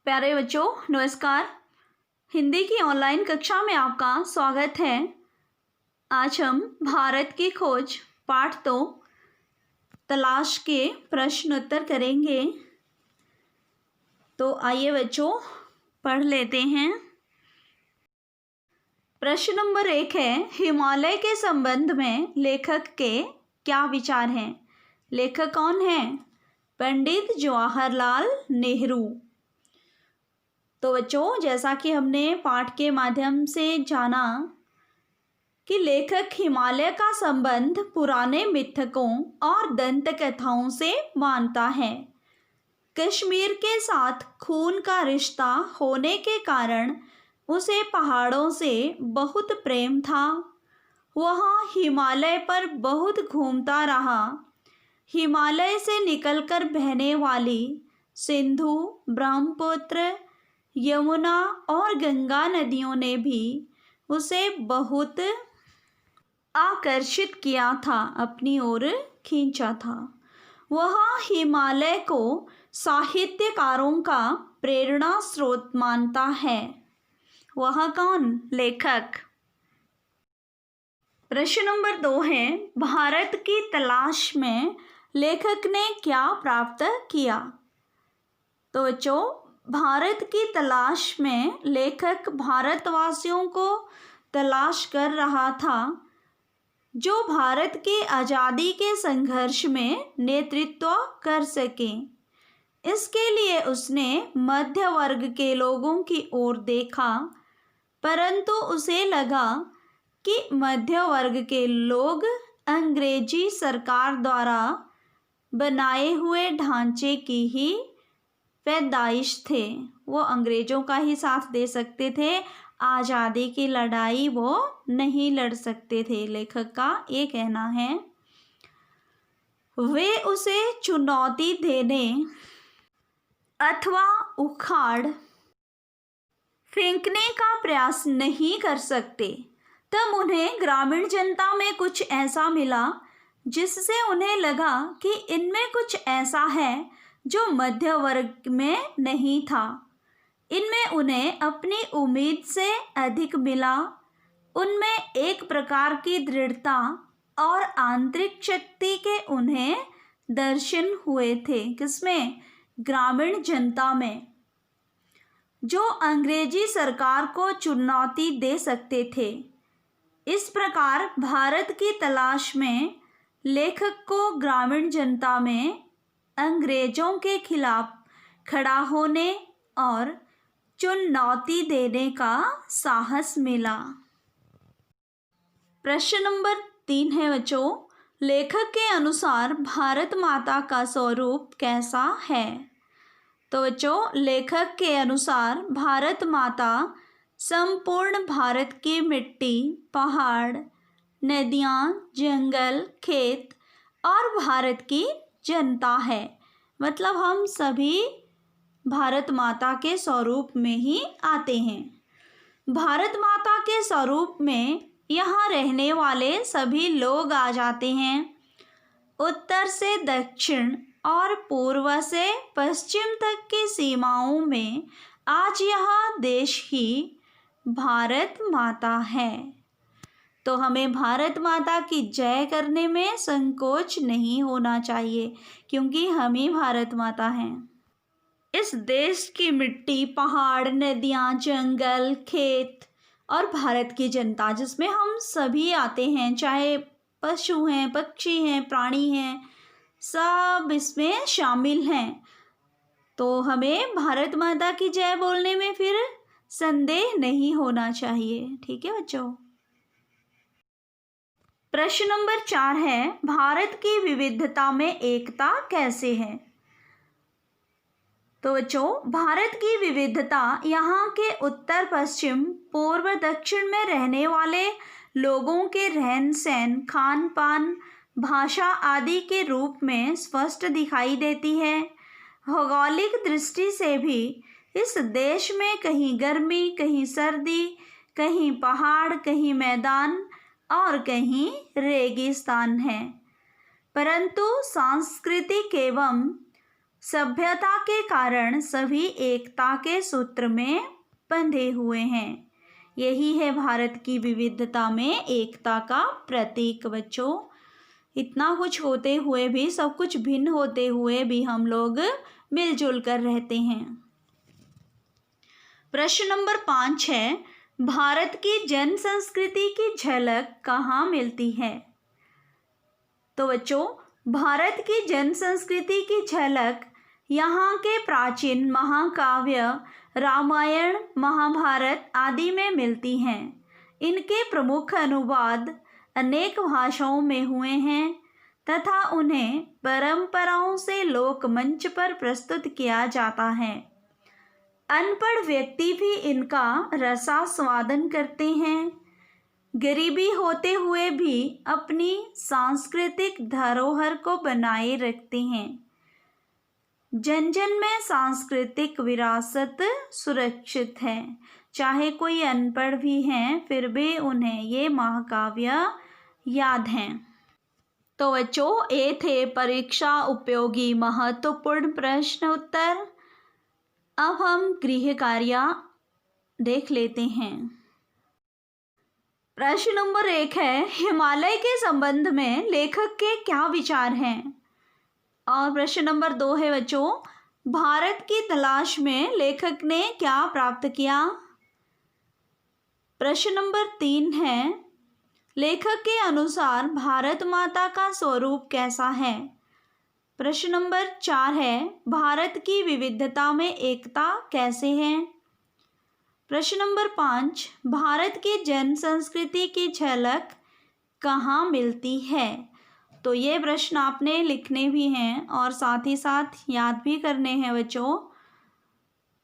प्यारे बच्चों नमस्कार। हिंदी की ऑनलाइन कक्षा में आपका स्वागत है। आज हम भारत की खोज पाठ 2 तलाश के प्रश्न उत्तर करेंगे। तो आइए बच्चों पढ़ लेते हैं। प्रश्न नंबर 1 है, हिमालय के संबंध में लेखक के क्या विचार हैं? लेखक कौन है? पंडित जवाहरलाल नेहरू। तो बच्चों जैसा कि हमने पाठ के माध्यम से जाना कि लेखक हिमालय का संबंध पुराने मिथकों और दंत कथाओं से मानता है। कश्मीर के साथ खून का रिश्ता होने के कारण उसे पहाड़ों से बहुत प्रेम था। वह हिमालय पर बहुत घूमता रहा। हिमालय से निकलकर बहने वाली सिंधु, ब्रह्मपुत्र, यमुना और गंगा नदियों ने भी उसे बहुत आकर्षित किया था, अपनी ओर खींचा था। वह हिमालय को साहित्यकारों का प्रेरणा स्रोत मानता है। वह कौन? लेखक। प्रश्न नंबर 2 है, भारत की तलाश में लेखक ने क्या प्राप्त किया? तो बच्चों भारत की तलाश में लेखक भारतवासियों को तलाश कर रहा था जो भारत के आज़ादी के संघर्ष में नेतृत्व कर सके। इसके लिए उसने मध्य वर्ग के लोगों की ओर देखा, परंतु उसे लगा कि मध्य वर्ग के लोग अंग्रेजी सरकार द्वारा बनाए हुए ढांचे की ही पैदाइश थे। वो अंग्रेज़ों का ही साथ दे सकते थे, आज़ादी की लड़ाई वो नहीं लड़ सकते थे। लेखक का ये कहना है। वे उसे चुनौती देने अथवा उखाड़ फेंकने का प्रयास नहीं कर सकते। तब उन्हें ग्रामीण जनता में कुछ ऐसा मिला जिससे उन्हें लगा कि इनमें कुछ ऐसा है जो मध्य वर्ग में नहीं था। इनमें उन्हें अपनी उम्मीद से अधिक मिला। उनमें एक प्रकार की दृढ़ता और आंतरिक शक्ति के उन्हें दर्शन हुए थे। किसमें? ग्रामीण जनता में, जो अंग्रेजी सरकार को चुनौती दे सकते थे। इस प्रकार भारत की तलाश में लेखक को ग्रामीण जनता में अंग्रेजों के खिलाफ खड़ा होने और चुनौती देने का साहस मिला। प्रश्न नंबर 3 है बच्चों, लेखक के अनुसार भारत माता का स्वरूप कैसा है? तो बच्चों लेखक के अनुसार भारत माता संपूर्ण भारत की मिट्टी, पहाड़, नदियाँ, जंगल, खेत और भारत की जनता है। मतलब हम सभी भारत माता के स्वरूप में ही आते हैं। भारत माता के स्वरूप में यहाँ रहने वाले सभी लोग आ जाते हैं। उत्तर से दक्षिण और पूर्व से पश्चिम तक की सीमाओं में आज यह देश ही भारत माता है। तो हमें भारत माता की जय करने में संकोच नहीं होना चाहिए, क्योंकि हम ही भारत माता हैं। इस देश की मिट्टी, पहाड़, नदियाँ, जंगल, खेत और भारत की जनता, जिसमें हम सभी आते हैं, चाहे पशु हैं, पक्षी हैं, प्राणी हैं, सब इसमें शामिल हैं। तो हमें भारत माता की जय बोलने में फिर संदेह नहीं होना चाहिए। ठीक है बच्चों। प्रश्न नंबर 4 है, भारत की विविधता में एकता कैसे है? तो बच्चों भारत की विविधता यहाँ के उत्तर पश्चिम, पूर्व दक्षिण में रहने वाले लोगों के रहन सहन, खान पान, भाषा आदि के रूप में स्पष्ट दिखाई देती है। भौगोलिक दृष्टि से भी इस देश में कहीं गर्मी, कहीं सर्दी, कहीं पहाड़, कहीं मैदान और कहीं रेगिस्तान है। परंतु सांस्कृतिक एवं सभ्यता के कारण सभी एकता के सूत्र में बंधे हुए हैं। यही है भारत की विविधता में एकता का प्रतीक। बच्चों, इतना कुछ होते हुए भी, सब कुछ भिन्न होते हुए भी हम लोग मिलजुल कर रहते हैं। प्रश्न नंबर 5 है, भारत की जन संस्कृति की झलक कहाँ मिलती है? तो बच्चों, भारत की जन संस्कृति की झलक यहाँ के प्राचीन महाकाव्य रामायण, महाभारत आदि में मिलती हैं। इनके प्रमुख अनुवाद अनेक भाषाओं में हुए हैं तथा उन्हें परंपराओं से लोकमंच पर प्रस्तुत किया जाता है। अनपढ़ व्यक्ति भी इनका रसास्वादन करते हैं। गरीबी होते हुए भी अपनी सांस्कृतिक धरोहर को बनाए रखते हैं। जन जन में सांस्कृतिक विरासत सुरक्षित है। चाहे कोई अनपढ़ भी हैं, फिर भी उन्हें ये महाकाव्य याद हैं। तो बच्चों, ये थे परीक्षा उपयोगी महत्वपूर्ण प्रश्न उत्तर। अब हम गृह कार्य देख लेते हैं। प्रश्न नंबर 1 है, हिमालय के संबंध में लेखक के क्या विचार हैं? और प्रश्न नंबर 2 है बच्चों, भारत की तलाश में लेखक ने क्या प्राप्त किया? प्रश्न नंबर 3 है, लेखक के अनुसार भारत माता का स्वरूप कैसा है? प्रश्न नंबर 4 है, भारत की विविधता में एकता कैसे है? प्रश्न नंबर 5, भारत की जन संस्कृति की झलक कहाँ मिलती है? तो ये प्रश्न आपने लिखने भी हैं और साथ ही साथ याद भी करने हैं बच्चों।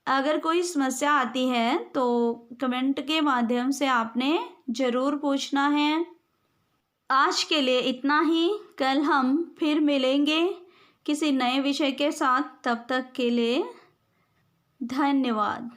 अगर कोई समस्या आती है तो कमेंट के माध्यम से आपने ज़रूर पूछना है। आज के लिए इतना ही। कल हम फिर मिलेंगे किसी नए विषय के साथ। तब तक के लिए धन्यवाद।